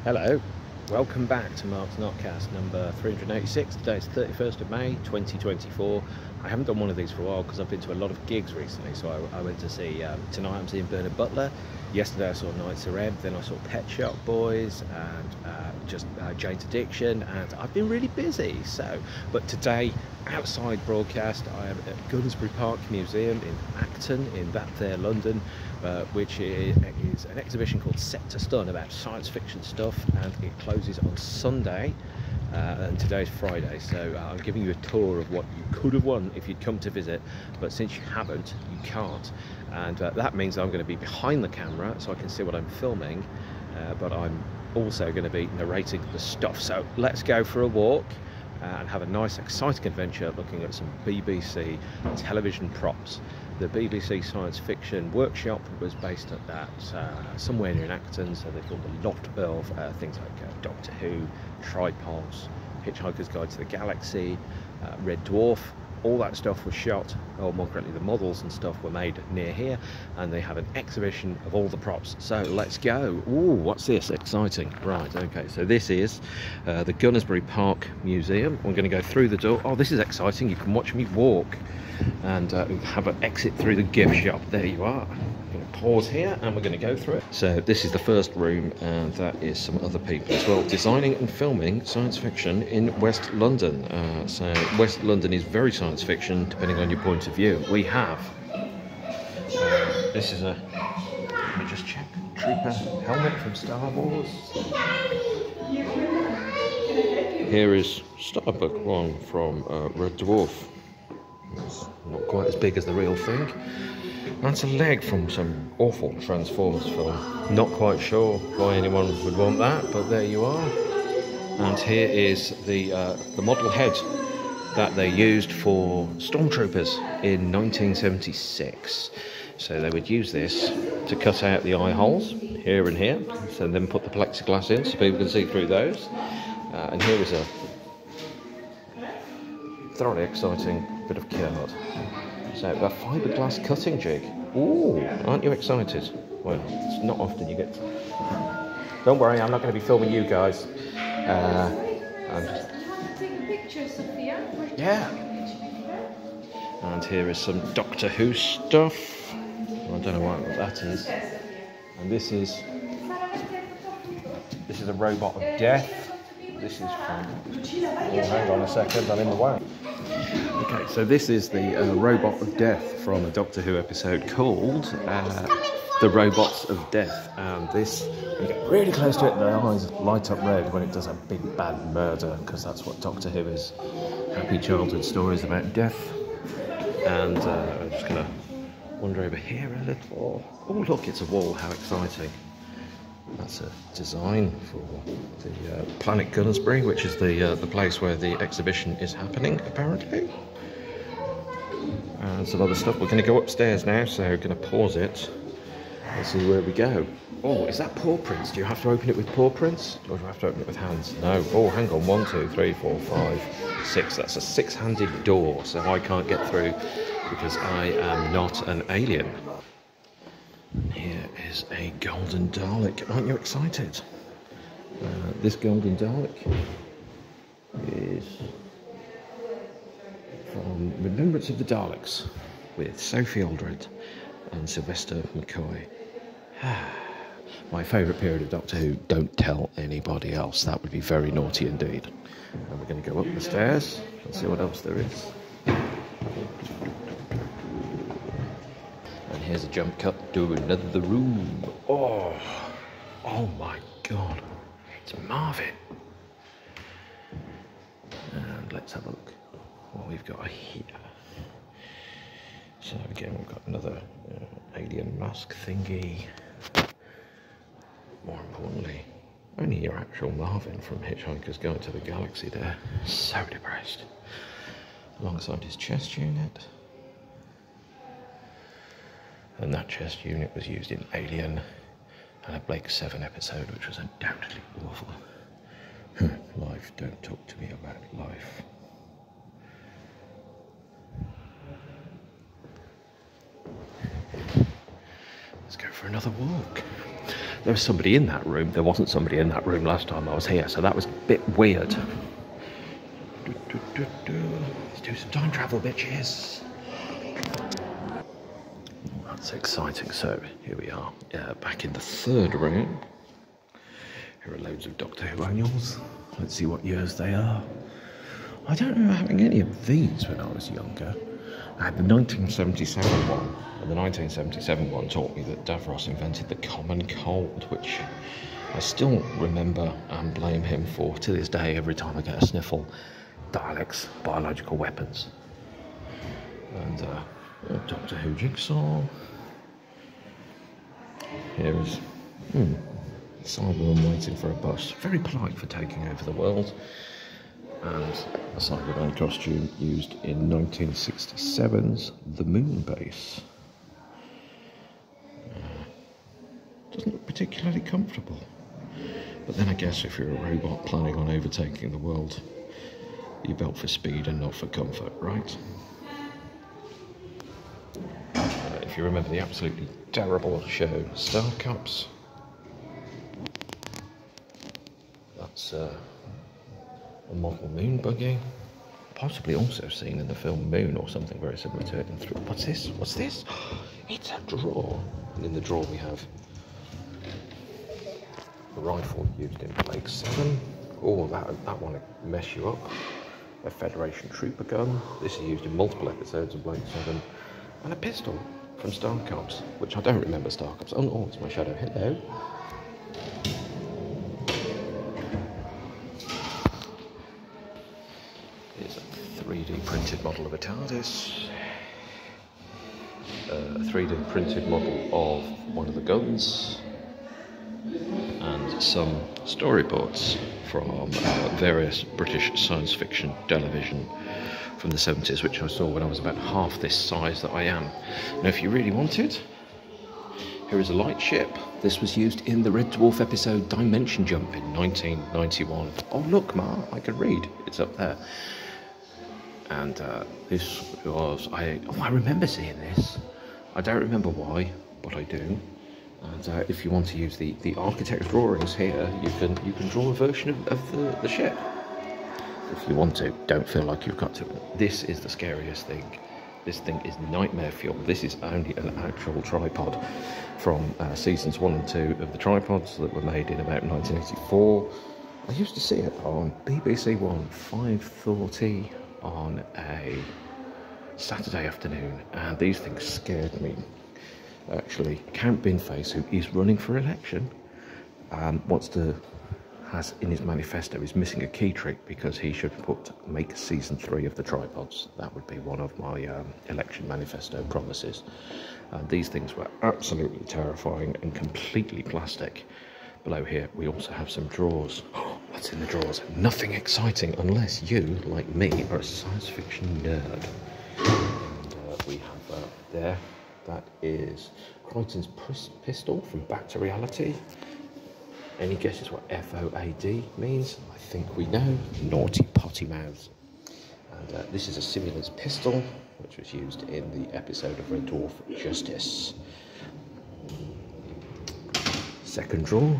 Hello, welcome back to Mark's NOTCAST number 386. Today is 31st of May 2024. I haven't done one of these for a while because I've been to a lot of gigs recently. So I went to see, tonight I'm seeing Bernard Butler. Yesterday I saw Nights of Ebb, then I saw Pet Shop Boys and just Jane's Addiction, and I've been really busy. But today, outside broadcast, I am at Gunnersbury Park Museum in Acton in that there London, which is an exhibition called Set to Stun about science fiction stuff, and it closes on Sunday. And today's Friday, so I'm giving you a tour of what you could have won if you'd come to visit, but since you haven't, you can't, and that means I'm going to be behind the camera so I can see what I'm filming, but I'm also going to be narrating the stuff. So let's go for a walk and have a nice exciting adventure looking at some BBC television props. The BBC Science Fiction Workshop was based at that somewhere near Acton, so they filmed a lot of things like Doctor Who, Tripods, Hitchhiker's Guide to the Galaxy, Red Dwarf. All that stuff was shot, or more correctly the models and stuff were made near here, and they have an exhibition of all the props. So let's go. Ooh, what's this? Exciting. Right, okay, so this is the Gunnersbury Park Museum. I'm going to go through the door. Oh, this is exciting. You can watch me walk and have an exit through the gift shop. There you are. I'm going to pause here and we're going to go through it. So this is the first room, and that is some other people as well, designing and filming science fiction in West London. So West London is very science fiction depending on your point of view. We have this is a, let me just check, Trooper helmet from Star Wars. Here is Starbuck one from Red Dwarf. It's not quite as big as the real thing. That's a leg from some awful Transformers film. Not quite sure why anyone would want that, but there you are. And here is the model head that they used for Stormtroopers in 1976. So they would use this to cut out the eye holes here and here, so then put the plexiglass in so people can see through those. And here is a thoroughly exciting bit of card. So a fiberglass cutting jig. Ooh, aren't you excited? Well, it's not often you get. Don't worry, I'm not going to be filming you guys. I'm just... Yeah. And here is some Doctor Who stuff. I don't know what that is. And this is a robot of death. This is from. Oh, hang on a second, I'm in the way. Okay, so this is the robot of death from a Doctor Who episode called The Robots of Death. And this, you get really close to it, the eyes light up red when it does a big bad murder, because that's what Doctor Who is. Happy childhood stories about death. And I'm just going to wander over here a little. Oh, look, it's a wall, how exciting. That's a design for the Planet Gunnersbury, which is the place where the exhibition is happening, apparently. And some other stuff. We're going to go upstairs now, so we're going to pause it and see where we go. Oh, is that paw prints? Do you have to open it with paw prints? Or do you have to open it with hands? No. Oh, hang on. 1, 2, 3, 4, 5, 6. That's a 6-handed door, so I can't get through because I am not an alien. Here is a golden Dalek. Aren't you excited? This golden Dalek is from Remembrance of the Daleks with Sophie Aldred and Sylvester McCoy. My favourite period of Doctor Who. Don't tell anybody else. That would be very naughty indeed. And we're going to go up the stairs and see what else there is. And here's a jump cut to another room. Oh my God. It's Marvin. And let's have a look what we've got here. So again, we've got another alien mask thingy. More importantly, only your actual Marvin from Hitchhiker's Guide to the Galaxy there. So depressed. Alongside his chest unit. And that chest unit was used in Alien and a Blake 7 episode, which was undoubtedly awful. Life, don't talk to me about life. Let's go for another walk. there was somebody in that room. There wasn't somebody in that room last time I was here, so that was a bit weird. Let's do some time travel, bitches. That's exciting. So here we are, back in the third room. Here are loads of Doctor Who annuals. Let's see what years they are. I don't remember having any of these when I was younger. I had the 1977 one, and the 1977 one taught me that Davros invented the common cold, which I still remember and blame him for to this day. Every time I get a sniffle, Daleks, biological weapons. And Doctor Who jigsaw. Here is Cybermen waiting for a bus. Very polite for taking over the world. And a Cyberman costume used in 1967's The Moon Base. Doesn't look particularly comfortable. But then I guess if you're a robot planning on overtaking the world, you built for speed and not for comfort, right? If you remember the absolutely terrible show Starcops, that's a model moon buggy, possibly also seen in the film Moon or something very similar to it. What's this? What's this? It's a drawer. And in the drawer we have a rifle used in Blake 7. Oh, that one will mess you up. A Federation trooper gun. This is used in multiple episodes of Blake 7. And a pistol from Starcops, which I don't remember Starcops. Oh, it's my shadow. Hello. Here's a 3D printed model of a TARDIS. A 3D printed model of one of the guns. And some storyboards from various British science fiction television from the 70s, which I saw when I was about half this size that I am. Now, if you really wanted, here is a light ship. This was used in the Red Dwarf episode Dimension Jump in 1991. Oh, look, Ma, I can read. It's up there. And this was... I remember seeing this. I don't remember why, but I do. And if you want to use the architect's drawings here, you can draw a version of the ship. If you want to, don't feel like you've got to. This is the scariest thing. This thing is nightmare fuel. This is only an actual tripod from seasons 1 and 2 of the tripods that were made in about 1984. I used to see it on BBC One, 5:40 on a Saturday afternoon, and these things scared me. Actually, Count Binface, who is running for election, has in his manifesto, is missing a key trick because he should make season 3 of the tripods. That would be one of my election manifesto promises. These things were absolutely terrifying and completely plastic. Below here, we also have some drawers. What's in the drawers? Nothing exciting unless you, like me, are a science fiction nerd. And we have there. That is Crichton's pistol from Back to Reality. Any guesses what FOAD means? I think we know. Naughty potty mouths. And this is a Simulant's pistol, which was used in the episode of Red Dwarf Justice. Second drawer.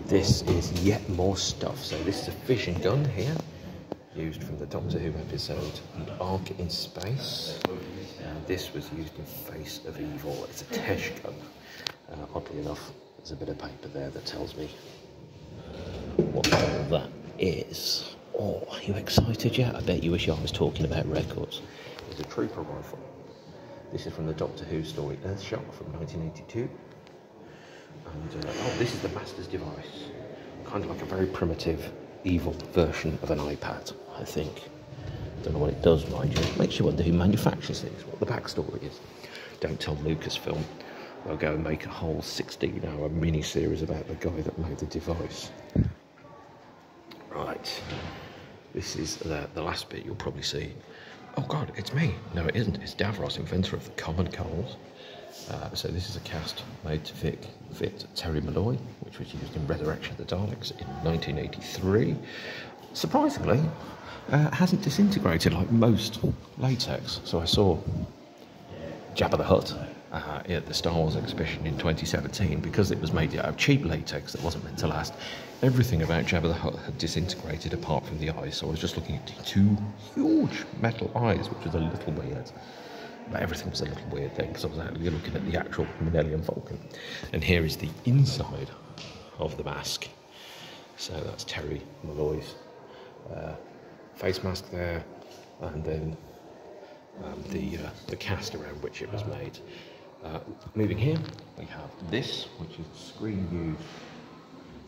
This is yet more stuff. So this is a fission gun here, used from the Doctor Who episode The Ark in Space. And this was used in Face of Evil. It's a Tesh gun. Oddly enough, there's a bit of paper there that tells me what all that is. Oh, are you excited yet? I bet you wish I was talking about records. It's a trooper rifle. This is from the Doctor Who story Earthshock from 1982. And this is the Master's device. Kind of like a very primitive, evil version of an iPad, I think. Don't know what it does, mind you. It makes you wonder who manufactures these, what the backstory is. Don't tell Lucasfilm. They'll go and make a whole 16-hour mini-series about the guy that made the device. Right. This is the last bit you'll probably see. Oh God, it's me. No, it isn't. It's Davros, inventor of the common cold. So this is a cast made to fit Terry Malloy, which was used in Resurrection of the Daleks in 1983. Surprisingly, hasn't disintegrated like most latex. So I saw Jabba the Hutt at the Star Wars exhibition in 2017, because it was made out of cheap latex that wasn't meant to last. Everything about Jabba the Hutt had disintegrated apart from the eyes, so I was just looking at two huge metal eyes, which was a little weird. But everything was a little weird then, because I was actually looking at the actual Millennium Falcon. And here is the inside of the mask. So that's Terry Malloy's face mask there, and then the cast around which it was made. Moving here, we have this, which is a screen used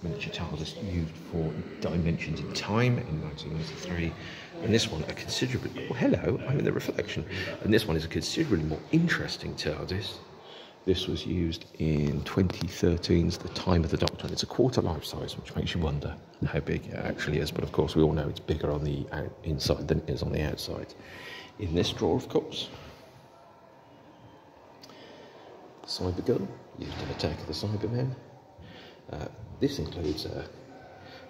miniature TARDIS used for Dimensions in Time in 1993, and this one a considerably, oh hello, I'm in the reflection, and this one is a considerably more interesting TARDIS. This was used in 2013's The Time of the Doctor, and it's a quarter life size, which makes you wonder how big it actually is, but of course we all know it's bigger on the inside than it is on the outside. In this drawer, of course, Cybergun, used in Attack of the Cybermen. This includes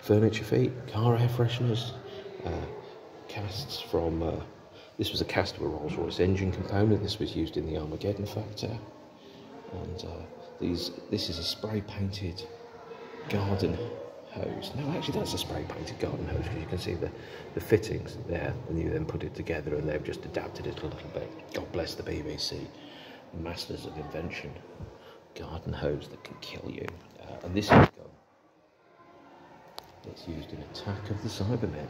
furniture feet, car air fresheners, casts from, this was a cast of a Rolls-Royce engine component. This was used in the Armageddon Factor. And this is a spray-painted garden hose. No, actually that's a spray-painted garden hose, because you can see the fittings there, and you then put it together and they've just adapted it a little bit. God bless the BBC. Masters of invention. Garden hose that can kill you. And this is a gun that's used in Attack of the Cybermen.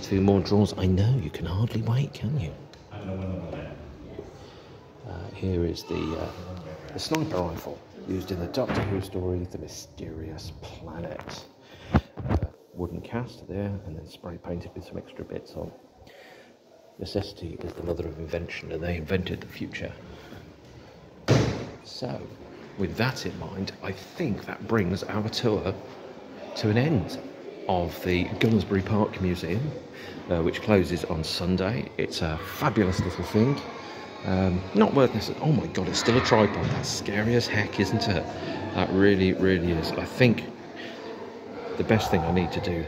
Two more drawers. I know, you can hardly wait, can you? Here is the sniper rifle used in the Doctor Who story, The Mysterious Planet. Wooden cast there, and then spray painted with some extra bits on. Necessity is the mother of invention, and they invented the future. So, with that in mind, I think that brings our tour to an end of the Gunnersbury Park Museum, which closes on Sunday. It's a fabulous little thing. Not worth necessarily. Oh my god, it's still a tripod. That's scary as heck, isn't it? That really, really is. I think the best thing I need to do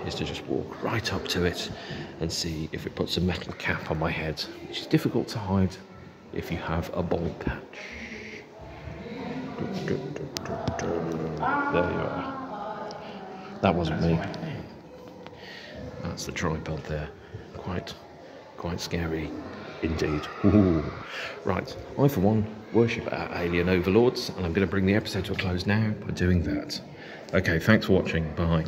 is to just walk right up to it and see if it puts a metal cap on my head, which is difficult to hide if you have a bald patch. There you are. That wasn't me. That's the tripod there. Quite scary indeed. Ooh. Right, I for one worship our alien overlords, and I'm going to bring the episode to a close now by doing that. Okay, thanks for watching. Bye.